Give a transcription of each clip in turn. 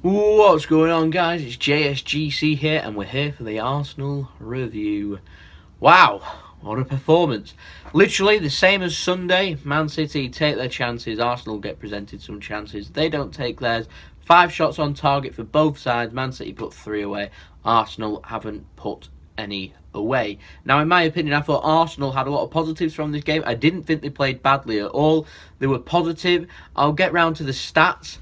What's going on, guys? It's JSGC here, and we're here for the Arsenal review. Wow, what a performance. Literally the same as Sunday. Man City take their chances, Arsenal get presented some chances. They don't take theirs. 5 shots on target for both sides. Man City put 3 away. Arsenal haven't put any away. Now, in my opinion, I thought Arsenal had a lot of positives from this game. I didn't think they played badly at all. They were positive. I'll get round to the stats.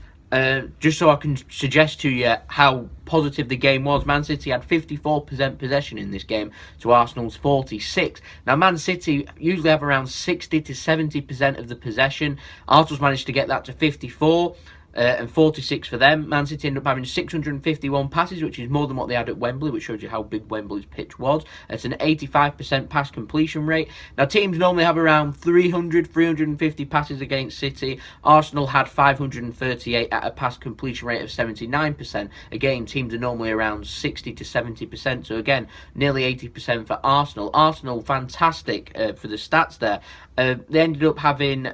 Just so I can suggest to you how positive the game was. Man City had 54% possession in this game to Arsenal's 46%. Now, Man City usually have around 60 to 70% of the possession. Arsenal's managed to get that to 54%. And 46 for them. Man City ended up having 651 passes, which is more than what they had at Wembley, which shows you how big Wembley's pitch was. It's an 85% pass completion rate. Now, teams normally have around 350 passes against City. Arsenal had 538 at a pass completion rate of 79%. Again, teams are normally around 60 to 70%. So again, nearly 80% for Arsenal. Arsenal, fantastic for the stats there. They ended up having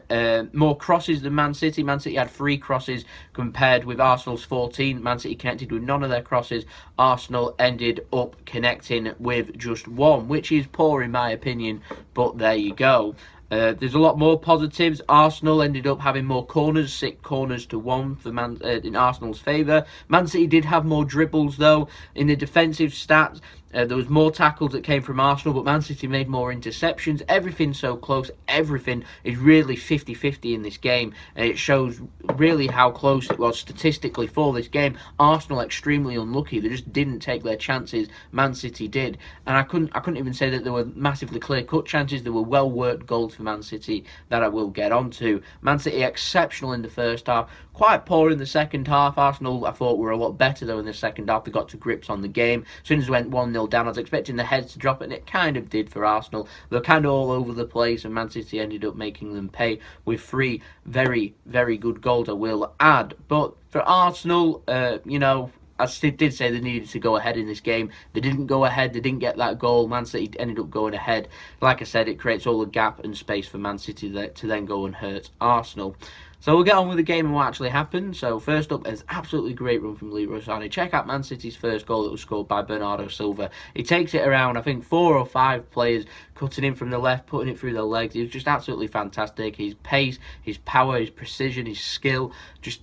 more crosses than Man City. Man City had 3 crosses compared with Arsenal's 14. Man City connected with none of their crosses. Arsenal ended up connecting with just 1, which is poor in my opinion, but there you go. There's a lot more positives. Arsenal ended up having more corners, 6 corners to 1 for in Arsenal's favour. Man City did have more dribbles though. In the defensive stats, there was more tackles that came from Arsenal, but Man City made more interceptions. Everything's so close. Everything is really 50-50 in this game. And it shows really how close it was statistically for this game. Arsenal extremely unlucky. They just didn't take their chances. Man City did. And I couldn't even say that there were massively clear-cut chances. There were well-worked goals for Man City that I will get onto. Man City exceptional in the first half. Quite poor in the second half. Arsenal, I thought, were a lot better though in the second half. They got to grips on the game. As soon as we went 1-0 down, I was expecting the heads to drop, and it kind of did for Arsenal. They were kind of all over the place, and Man City ended up making them pay with 3 very, very good goals, I will add. But for Arsenal, you know, I did say they needed to go ahead in this game. They didn't go ahead. They didn't get that goal. Man City ended up going ahead. Like I said, it creates all the gap and space for Man City to then go and hurt Arsenal. So we'll get on with the game and what actually happened. So first up, there's absolutely great run from Leroy Sane. Check out Man City's first goal that was scored by Bernardo Silva. He takes it around, I think, 4 or 5 players, cutting in from the left, putting it through the legs. He was just absolutely fantastic. His pace, his power, his precision, his skill, just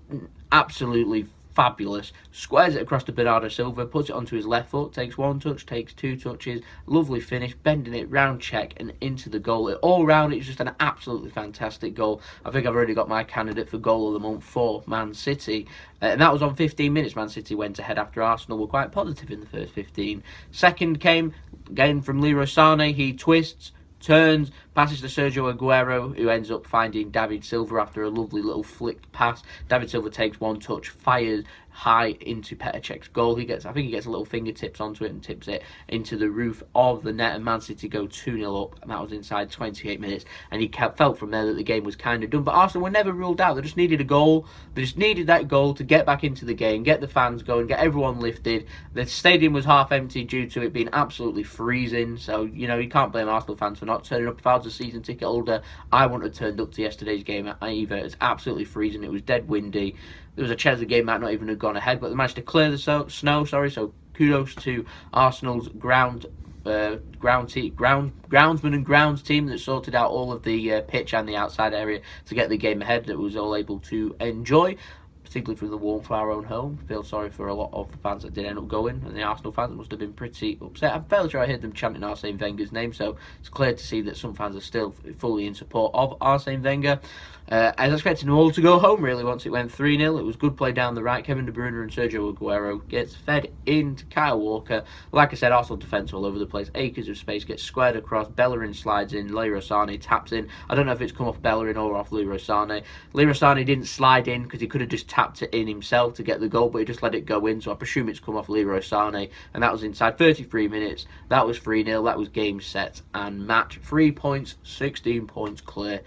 absolutely fabulous. Squares it across to Bernardo Silva, puts it onto his left foot, takes 1 touch, takes 2 touches, lovely finish, bending it, round check, and into the goal. All round, it's just an absolutely fantastic goal. I think I've already got my candidate for goal of the month for Man City. And that was on 15 minutes. Man City went ahead after Arsenal were quite positive in the first 15. Second came, again, from Leroy Sane. He twists, turns, passes to Sergio Aguero, who ends up finding David Silva after a lovely little flicked pass. David Silva takes 1 touch, fires high into Petr Cech's goal. I think he gets a little fingertips onto it and tips it into the roof of the net, and Man City go 2-0 up, and that was inside 28 minutes, and he felt from there that the game was kind of done. But Arsenal were never ruled out. They just needed a goal. They just needed that goal to get back into the game, get the fans going, get everyone lifted. The stadium was half empty due to it being absolutely freezing, so, you know, you can't blame Arsenal fans for not turning up. If I was a season ticket holder, I wouldn't have turned up to yesterday's game either. It's absolutely freezing. It was dead windy. There was a chance the game might not even have gone ahead, but they managed to clear the snow. So kudos to Arsenal's groundsman and grounds team that sorted out all of the pitch and the outside area to get the game ahead that was all able to enjoy, particularly through the warmth of our own home. Feel sorry for a lot of the fans that did end up going, and the Arsenal fans must have been pretty upset. I'm fairly sure I heard them chanting Arsene Wenger's name, so it's clear to see that some fans are still fully in support of Arsene Wenger. I was expecting them all to go home, really, once it went 3-0. It was good play down the right. Kevin De Bruyne and Sergio Aguero gets fed into Kyle Walker. Like I said, Arsenal defence all over the place. Acres of space, gets squared across. Bellerin slides in. Leroy Sane taps in. I don't know if it's come off Bellerin or off Leroy Sane. Leroy Sane didn't slide in because he could have just tapped it in himself to get the goal, but he just let it go in, so I presume it's come off Leroy Sane, and that was inside 33 minutes. That was 3-0. That was game, set, and match. 3 points, 16 points clear.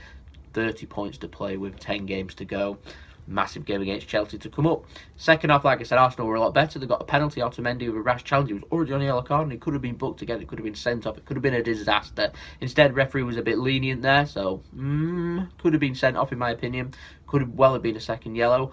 30 points to play with 10 games to go. Massive game against Chelsea to come up. Second half, like I said, Arsenal were a lot better. They got a penalty. Otamendi with a rash challenge. He was already on a yellow card and he could have been booked again. It could have been sent off. It could have been a disaster. Instead, referee was a bit lenient there, so could have been sent off in my opinion. Could have well have been a second yellow.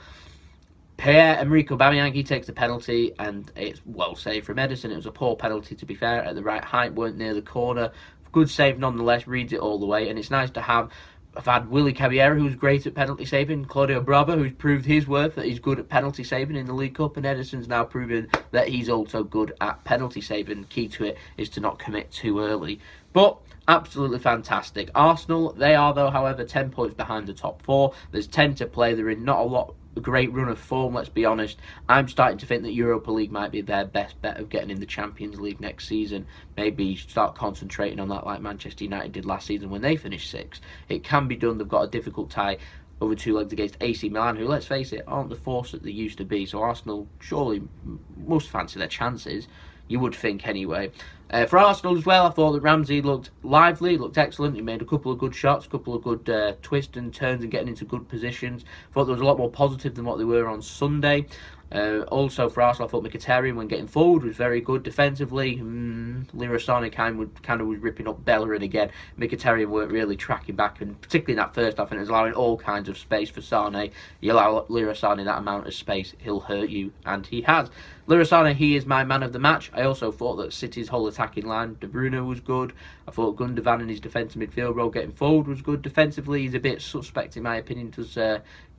Pierre-Emerick Aubameyang, he takes the penalty, and it's well saved from Ederson. It was a poor penalty, to be fair, at the right height, weren't near the corner. Good save nonetheless, reads it all the way, and it's nice to have. I've had Willy Caballero, who's great at penalty saving, Claudio Bravo, who's proved his worth, that he's good at penalty saving in the League Cup, and Ederson's now proven that he's also good at penalty saving. Key to it is to not commit too early. But absolutely fantastic. Arsenal, they are, though, however, 10 points behind the top 4. There's 10 to play. They're in not a great run of form, let's be honest. I'm starting to think that Europa League might be their best bet of getting in the Champions League next season. Maybe start concentrating on that like Manchester United did last season when they finished 6th. It can be done. They've got a difficult tie over 2 legs against AC Milan, who, let's face it, aren't the force that they used to be. So Arsenal surely must fancy their chances. You would think anyway. For Arsenal as well, I thought that Ramsey looked lively, looked excellent. He made a couple of good shots, a couple of good twists and turns and getting into good positions. I thought there was a lot more positive than what they were on Sunday. Also for Arsenal, I thought Mkhitaryan, when getting forward, was very good defensively. Leroy Sane kind of was ripping up Bellerin again. Mkhitaryan weren't really tracking back, and particularly in that first half, and it was allowing all kinds of space for Sane. You allow Leroy Sane that amount of space, he'll hurt you, and he has. Leroy Sane, he is my man of the match. I also thought that City's whole attacking line, De Bruyne was good. I thought Gundogan in his defensive midfield role getting forward was good. Defensively, he's a bit suspect in my opinion, does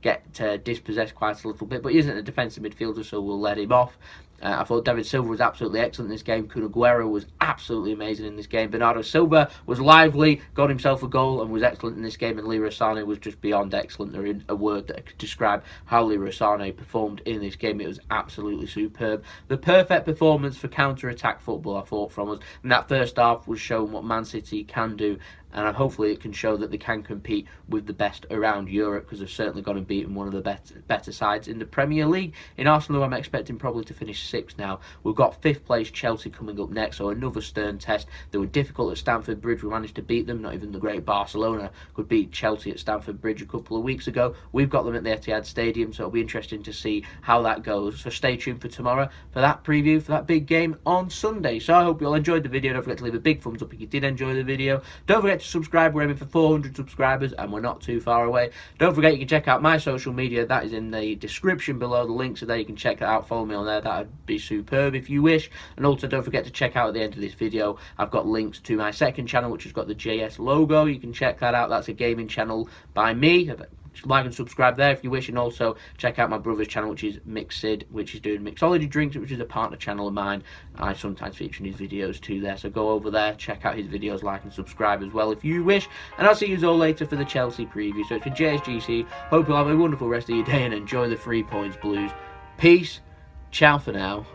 get dispossessed quite a little bit, but he isn't a defensive midfielder, so we'll let him off. I thought David Silva was absolutely excellent in this game. Kun Aguero was absolutely amazing in this game. Bernardo Silva was lively, got himself a goal and was excellent in this game. And Leroy Sane was just beyond excellent. There isn't a word that could describe how Leroy Sane performed in this game. It was absolutely superb. The perfect performance for counter-attack football, I thought, from us. And that first half was showing what Man City can do. And hopefully it can show that they can compete with the best around Europe, because they've certainly gone and beaten one of the better sides in the Premier League. In Arsenal, I'm expecting probably to finish 6th now. We've got 5th place Chelsea coming up next, so another stern test. They were difficult at Stamford Bridge. We managed to beat them. Not even the great Barcelona could beat Chelsea at Stamford Bridge a couple of weeks ago. We've got them at the Etihad Stadium, so it'll be interesting to see how that goes. So stay tuned for tomorrow for that preview for that big game on Sunday. So I hope you all enjoyed the video. Don't forget to leave a big thumbs up if you did enjoy the video. Don't forget to subscribe. We're aiming for 400 subscribers and we're not too far away. Don't forget you can check out my social media. That is in the description below. The links are there. You can check that out. Follow me on there. That would be superb if you wish. And also don't forget to check out at the end of this video, I've got links to my second channel, which has got the JS logo. You can check that out. That's a gaming channel by me. Like and subscribe there if you wish, and also check out my brother's channel, which is Mixid, which is doing mixology drinks, which is a partner channel of mine. I sometimes feature in his videos too there, so go over there, check out his videos, like and subscribe as well if you wish, and I'll see you all later for the Chelsea preview. So it's for JSGC. Hope you'll have a wonderful rest of your day and enjoy the 3 points Blues. Peace. Ciao for now.